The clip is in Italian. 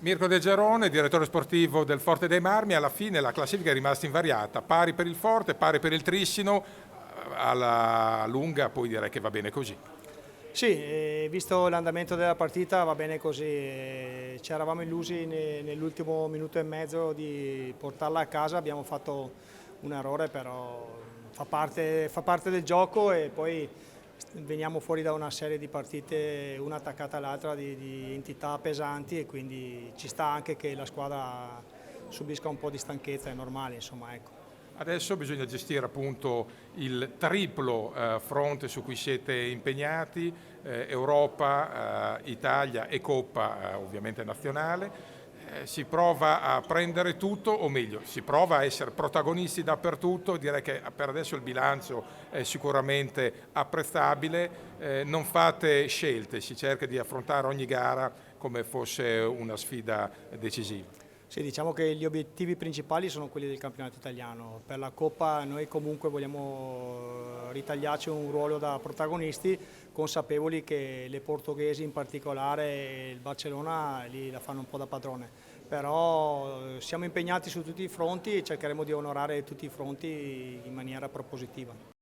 Mirko De Gerone, direttore sportivo del Forte dei Marmi, alla fine la classifica è rimasta invariata, pari per il Forte, pari per il Trissino, alla lunga poi direi che va bene così. Sì, visto l'andamento della partita va bene così, ci eravamo illusi nell'ultimo minuto e mezzo di portarla a casa, abbiamo fatto un errore però fa parte del gioco e poi veniamo fuori da una serie di partite una attaccata all'altra di entità pesanti e quindi ci sta anche che la squadra subisca un po' di stanchezza, è normale insomma, ecco. Adesso bisogna gestire appunto il triplo fronte su cui siete impegnati, Europa, Italia e Coppa ovviamente nazionale. Si prova a prendere tutto, o meglio, si prova a essere protagonisti dappertutto, direi che per adesso il bilancio è sicuramente apprezzabile, non fate scelte, si cerca di affrontare ogni gara come fosse una sfida decisiva. Sì, diciamo che gli obiettivi principali sono quelli del campionato italiano. Per la Coppa noi comunque vogliamo ritagliarci un ruolo da protagonisti, consapevoli che le portoghesi in particolare e il Barcellona lì la fanno un po' da padrone. Però siamo impegnati su tutti i fronti e cercheremo di onorare tutti i fronti in maniera propositiva.